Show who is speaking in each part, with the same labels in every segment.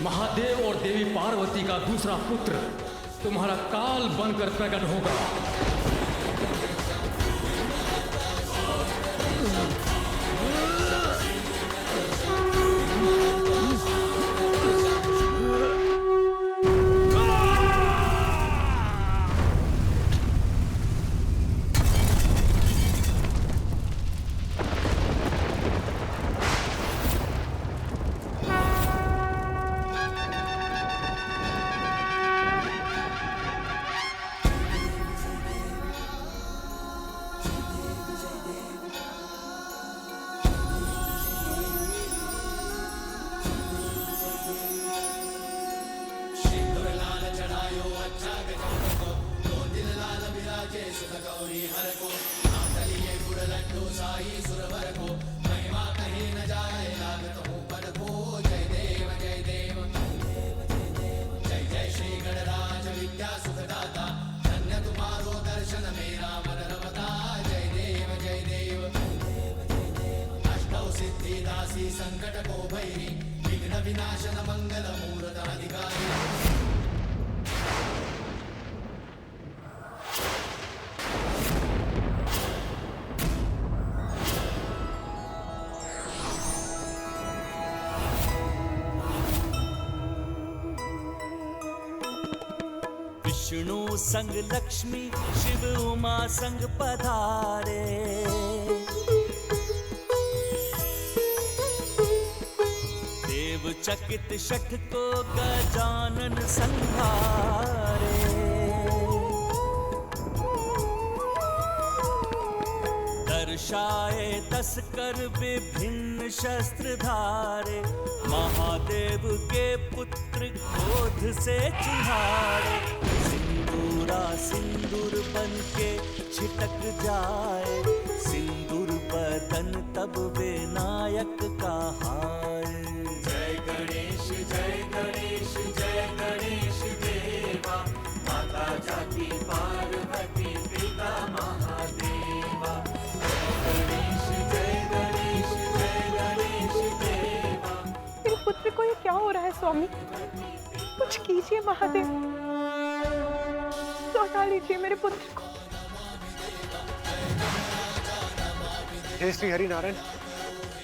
Speaker 1: महादेव और देवी पार्वती का दूसरा पुत्र तुम्हारा काल बनकर प्रकट होगा।
Speaker 2: विष्णु संग लक्ष्मी शिव उमा संग पधारे, देव चकित शठ को गजानन संहारे। दर्शाए 10 कर विभिन्न शस्त्र धारे, महादेव के पुत्र क्रोध से चिन्हारे। सिंदूरा सिंदूर बन के छिटक जाए, सिंदूर बदन तब विनायक का हाय।
Speaker 3: जय गणेश जय गणेश जय गणेश देवा, माता जाकी पार्वती पिता महादेवा। जय गणेश जय गणेश जय गणेश देवा।
Speaker 4: मेरे पुत्र को ये क्या हो रहा है स्वामी? कुछ कीजिए महादेव, लौटा लीजिए मेरे पुत्र को।
Speaker 5: हे श्री हरि नारायण,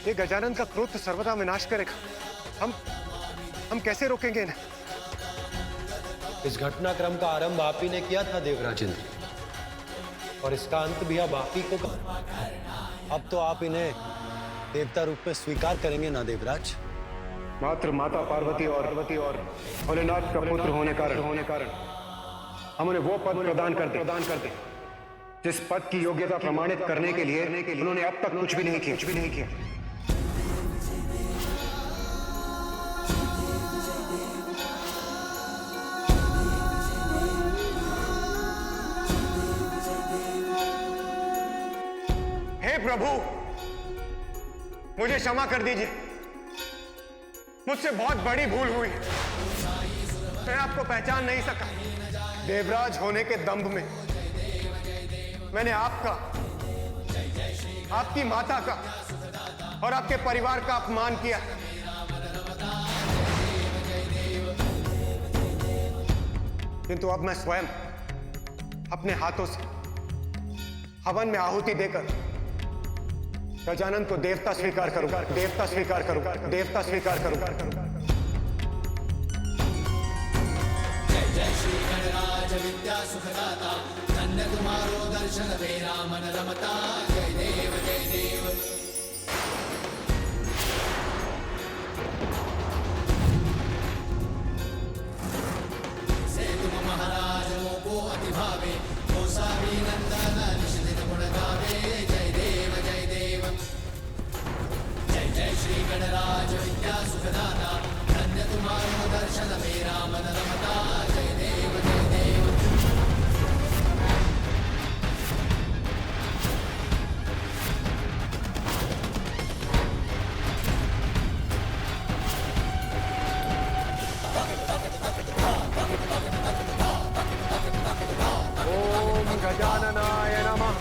Speaker 5: ये गजानन का क्रोध सर्वदा विनाश करेगा। हम कैसे रोकेंगे इन्हें?
Speaker 6: इस घटनाक्रम का आरंभ आप ही ने किया था देवराज इंद्र, और इसका अंत भी अब आप ही को। अब तो आप इन्हें देवता रूप में स्वीकार करेंगे ना देवराज?
Speaker 5: मात्र माता पार्वती और भोलेनाथ का पुत्र होने कारण हम उन्हें वो पद प्रदान करते जिस पद की योग्यता प्रमाणित करने के लिए उन्होंने अब तक कुछ भी नहीं किया। हे प्रभु, मुझे क्षमा कर दीजिए, मुझसे बहुत बड़ी भूल हुई। मैं आपको पहचान नहीं सका। देवराज होने के दंभ में मैंने आपका, आपकी माता का और आपके परिवार का अपमान किया। किंतु अब मैं स्वयं अपने हाथों से हवन में आहुति देकर गजानन को देवता स्वीकार करूंगा।
Speaker 3: जय जय श्री गणराज विद्या सुखदाता, धन्य तुम्हारो दर्शन मेरा मन रमता। जय देव जय देव। से तुम महाराज मोको अति भावे, गोसावी नंदन निषिदित गुण गावे। जय देव जय देव। जय जय श्री गणराज विद्या सुखदाता, धन्य तुम्हारो दर्शन मेरा मन रमता। जय देव जय देव।
Speaker 5: ओम गजाननाय नमः।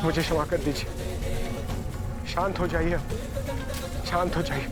Speaker 5: मुझे क्षमा कर दीजिए। शांत हो जाइए, शांत हो जाइए।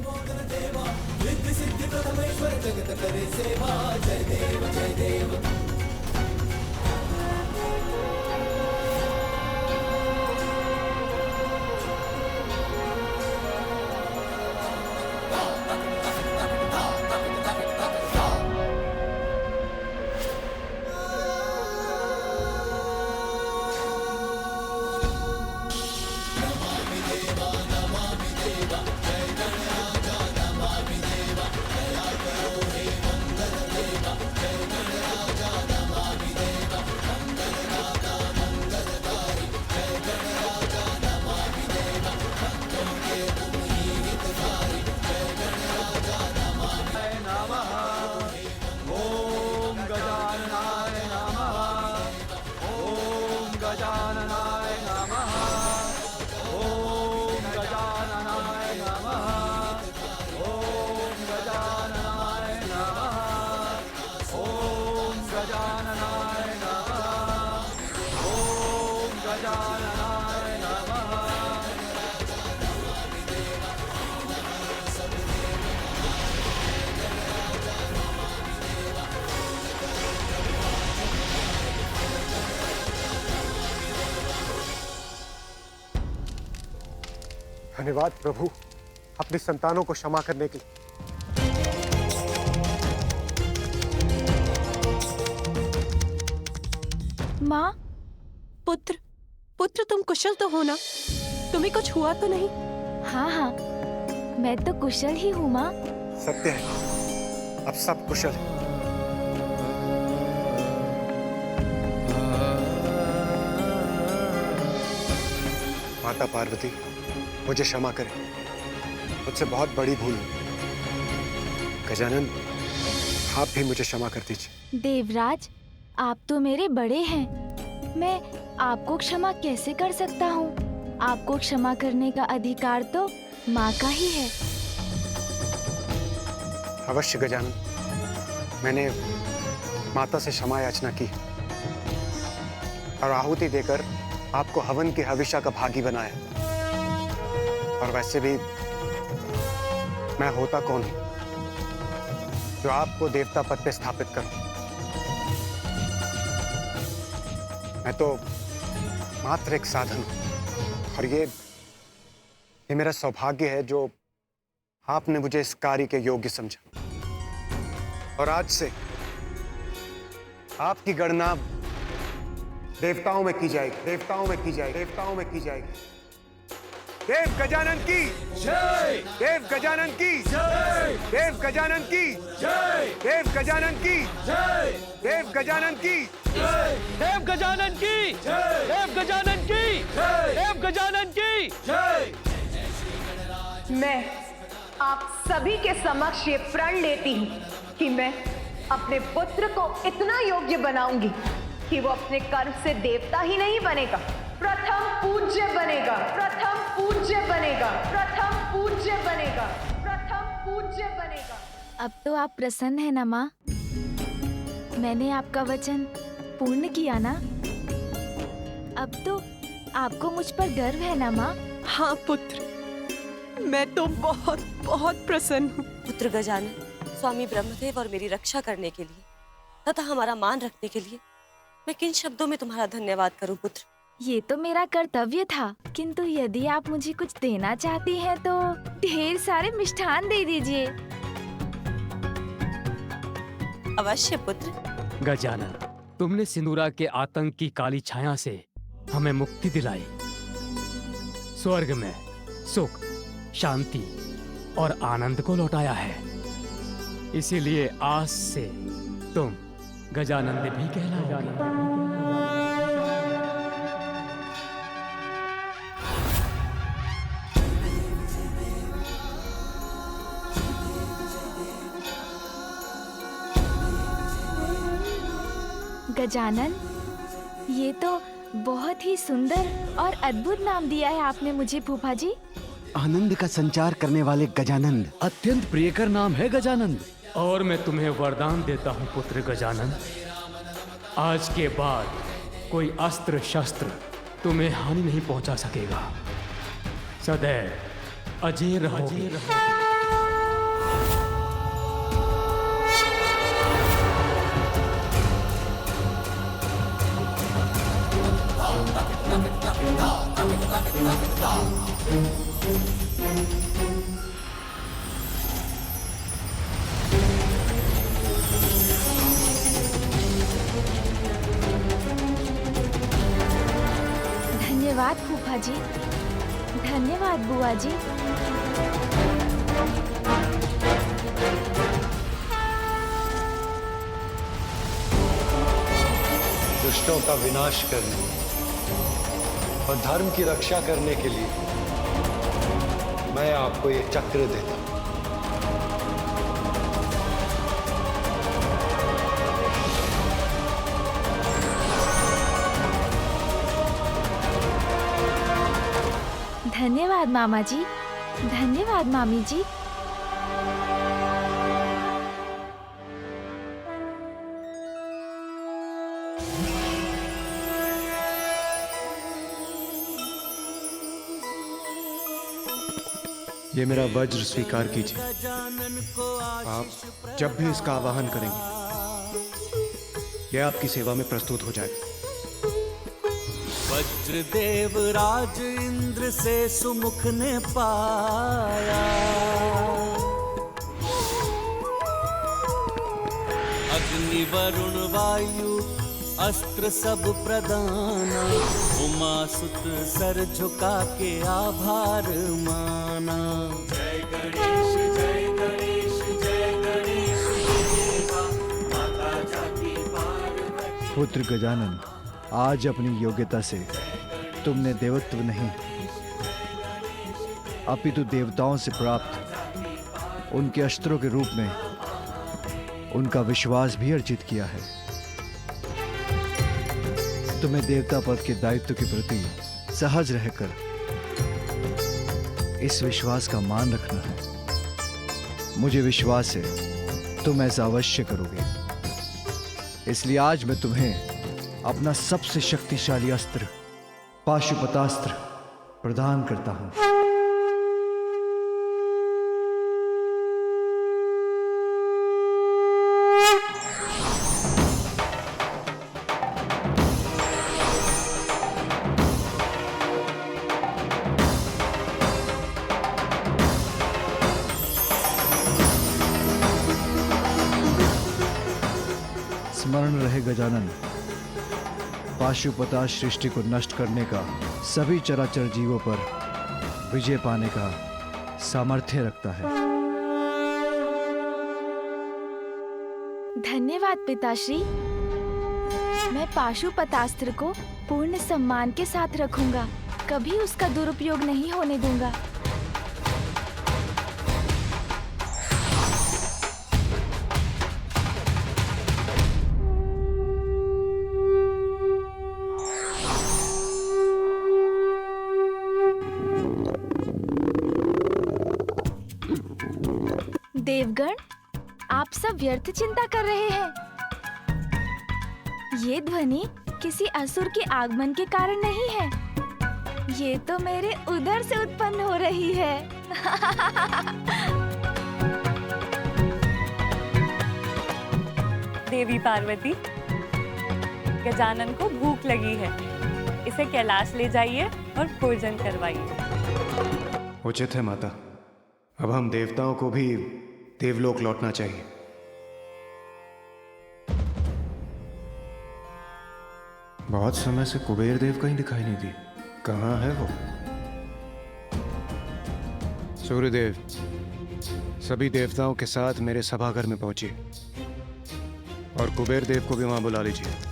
Speaker 5: धन्यवाद प्रभु, अपनी संतानों को क्षमा करने के लिए।
Speaker 4: माँ, पुत्र, पुत्र तुम कुशल तो हो ना? तुम्हें कुछ हुआ तो नहीं?
Speaker 7: हाँ हाँ, मैं तो कुशल ही हूँ माँ।
Speaker 5: सत्य है, अब सब कुशल है। माता पार्वती, मुझे क्षमा करें, मुझसे बहुत बड़ी भूल हुई। गजानन, आप भी मुझे क्षमा कर दीजिए।
Speaker 7: देवराज, आप तो मेरे बड़े हैं, मैं आपको क्षमा कैसे कर सकता हूँ? आपको क्षमा करने का अधिकार तो माँ का ही है।
Speaker 5: अवश्य गजानन, मैंने माता से क्षमा याचना की और आहुति देकर आपको हवन के हविष्य का भागी बनाया। और वैसे भी मैं होता कौन हूं जो आपको देवता पद पे स्थापित करूं? मैं तो मात्र एक साधन हूं और ये मेरा सौभाग्य है जो आपने मुझे इस कार्य के योग्य समझा। और आज से आपकी गणना देवताओं में की जाएगी, देवताओं में की जाएगी, देवताओं में की जाएगी। देव गजानन की जय, देव गजानन की जय, देव गजानन की जय, देव गजानन की जय, देव गजानन की जय,
Speaker 1: देव गजानन की जय, देव गजानन की जय, देव गजानन की जय।
Speaker 4: मैं आप सभी के समक्ष ये प्रण लेती हूँ कि मैं अपने पुत्र को इतना योग्य बनाऊंगी कि वो अपने कर्म से देवता ही नहीं बनेगा, प्रथम पूज्य बनेगा, प्रथम पूज्य बनेगा, प्रथम पूज्य बनेगा, प्रथम पूज्य बनेगा।
Speaker 7: अब तो आप प्रसन्न हैं ना माँ? मैंने आपका वचन पूर्ण किया ना? अब तो आपको मुझ पर गर्व है ना माँ?
Speaker 4: हाँ पुत्र, मैं तो बहुत बहुत प्रसन्न हूँ।
Speaker 8: पुत्र गजानन, स्वामी ब्रह्मदेव और मेरी रक्षा करने के लिए तथा हमारा मान रखने के लिए मैं किन शब्दों में तुम्हारा धन्यवाद करूं पुत्र?
Speaker 7: ये तो मेरा कर्तव्य था, किंतु यदि आप मुझे कुछ देना चाहती हैं तो ढेर सारे मिष्ठान दे दीजिए।
Speaker 8: अवश्य पुत्र।
Speaker 1: गजानन, तुमने सिंदूरा के आतंक की काली छाया से हमें मुक्ति दिलाई। स्वर्ग में सुख, शांति और आनंद को लौटाया है। इसीलिए आज से तुम गजानंद भी कहलाओगे।
Speaker 7: गजानन, ये तो बहुत ही सुंदर और अद्भुत नाम दिया है आपने मुझे फूफा जी।
Speaker 9: आनंद का संचार करने वाले गजानंद अत्यंत प्रियकर नाम है गजानंद।
Speaker 1: और मैं तुम्हें वरदान देता हूँ पुत्र गजानन, आज के बाद कोई अस्त्र शस्त्र तुम्हें हानि नहीं पहुंचा सकेगा। सदैव अजय रहोगे।
Speaker 7: धन्यवाद फूफा जी, धन्यवाद बुआ जी।
Speaker 6: दुष्टों का विनाश करने और धर्म की रक्षा करने के लिए मैं आपको ये चक्र देता हूं।
Speaker 7: धन्यवाद मामा जी, धन्यवाद मामी जी।
Speaker 5: ये मेरा वज्र स्वीकार कीजिए। आप जब भी इसका आवाहन करेंगे, यह आपकी सेवा में प्रस्तुत हो जाएगा।
Speaker 2: वज्रदेव राज इंद्र से सुमुख ने पाया, अग्नि वरुण वायु अस्त्र सब प्रदाना, उमा सुत सर झुका के आभार माना। जय गणेश जय गणेश जय गणेश देवा, माता जाकी पार्वती।
Speaker 10: पुत्र गजानन, आज अपनी योग्यता से तुमने देवत्व नहीं अपितु देवताओं से प्राप्त उनके अस्त्रों के रूप में उनका विश्वास भी अर्जित किया है। तुम्हें देवता पद के दायित्व के प्रति सहज रहकर इस विश्वास का मान रखना है। मुझे विश्वास है तुम ऐसा अवश्य करोगे, इसलिए आज मैं तुम्हें अपना सबसे शक्तिशाली अस्त्र पाशुपतास्त्र प्रदान करता हूं। स्मरण रहे गजानन, पाशुपता सृष्टि को नष्ट करने का, सभी चराचर जीवों पर विजय पाने का सामर्थ्य रखता है।
Speaker 7: धन्यवाद पिताश्री। मैं पाशुपतास्त्र को पूर्ण सम्मान के साथ रखूंगा, कभी उसका दुरुपयोग नहीं होने दूंगा। देवगण, आप सब व्यर्थ चिंता कर रहे हैं। ये ध्वनि किसी असुर के आगमन के कारण नहीं है, ये तो मेरे उदर से उत्पन्न हो रही है।
Speaker 11: देवी पार्वती, गजानन को भूख लगी है, इसे कैलाश ले जाइए और भोजन करवाइए।
Speaker 5: उचित है माता, अब हम देवताओं को भी देवलोक लौटना चाहिए। बहुत समय से कुबेर देव कहीं दिखाई नहीं दी, कहाँ है वो? सूर्यदेव, सभी देवताओं के साथ मेरे सभाघर में पहुंचिए और कुबेर देव को भी वहां बुला लीजिए।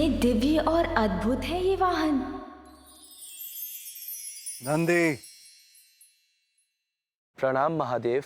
Speaker 7: कितने दिव्य और अद्भुत है ये वाहन।
Speaker 10: नंदी।
Speaker 12: प्रणाम महादेव।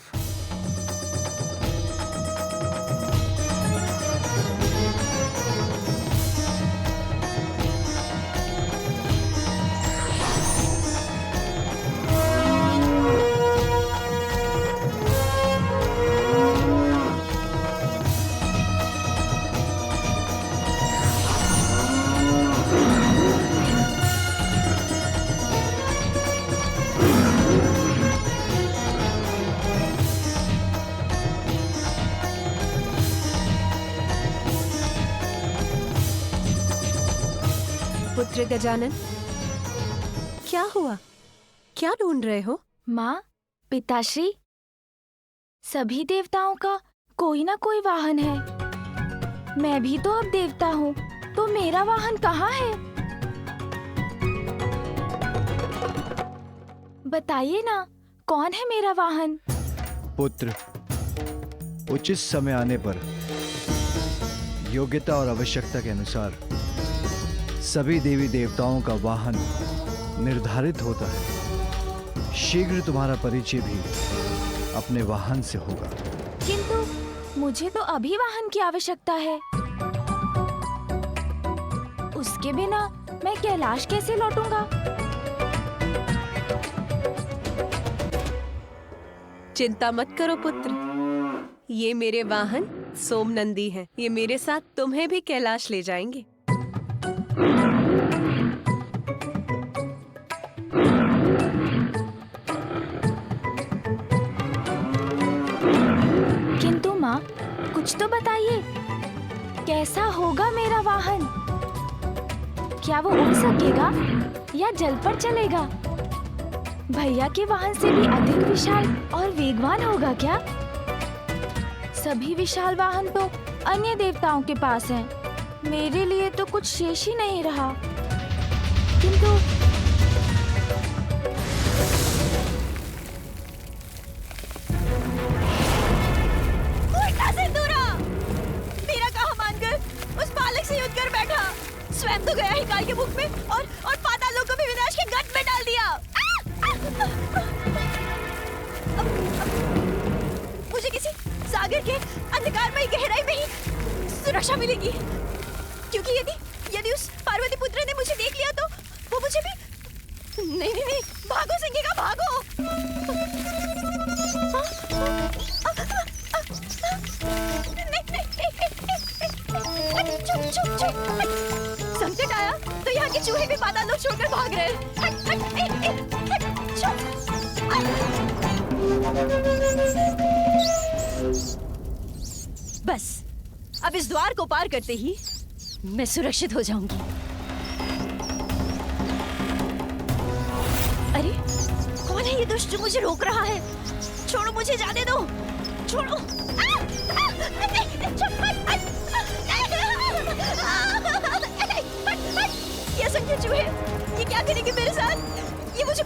Speaker 13: पुत्र गजानन, क्या हुआ? क्या ढूंढ रहे हो?
Speaker 7: माँ, पिताश्री, सभी देवताओं का कोई ना कोई वाहन है। मैं भी तो अब देवता हूँ, तो मेरा वाहन कहाँ है? बताइए ना, कौन है मेरा वाहन?
Speaker 10: पुत्र, उचित समय आने पर योग्यता और आवश्यकता के अनुसार सभी देवी देवताओं का वाहन निर्धारित होता है। शीघ्र तुम्हारा परिचय भी अपने वाहन से होगा।
Speaker 7: किंतु मुझे तो अभी वाहन की आवश्यकता है। उसके बिना मैं कैलाश कैसे लौटूंगा?
Speaker 13: चिंता मत करो पुत्र, ये मेरे वाहन सोमनंदी हैं। ये मेरे साथ तुम्हें भी कैलाश ले जाएंगे।
Speaker 7: किंतु माँ, कुछ तो बताइए, कैसा होगा मेरा वाहन? क्या वो उड़ सकेगा या जल पर चलेगा? भैया के वाहन से भी अधिक विशाल और वेगवान होगा क्या? सभी विशाल वाहन तो अन्य देवताओं के पास हैं। मेरे लिए तो कुछ शेष ही नहीं रहा। किंतु
Speaker 8: उल्टा सिंदूरा! मेरा कहा मानकर उस बालक से युद्ध कर बैठा। स्वयं तो गया ही काल के मुख में और पाताल को भी विनाश के गट में डाल दिया। मुझे किसी सागर के अंधकारमय गहराई में ही सुरक्षा मिलेगी, क्योंकि यदि उस पार्वती पुत्र ने मुझे देख लिया तो वो मुझे भी नहीं, भागो सिंगिका भागो। संकट आया तो यहाँ के चूहे भी पाताल लोक छोड़कर भाग रहे हैं। बस अब इस द्वार को पार करते ही मैं सुरक्षित हो जाऊंगी। अरे कौन है ये दुष्ट जो मुझे रोक रहा है? छोड़ो, मुझे जाने दो, छोड़ो। ये संख्या चूहे, ये क्या करेंगे मेरे साथ? ये मुझे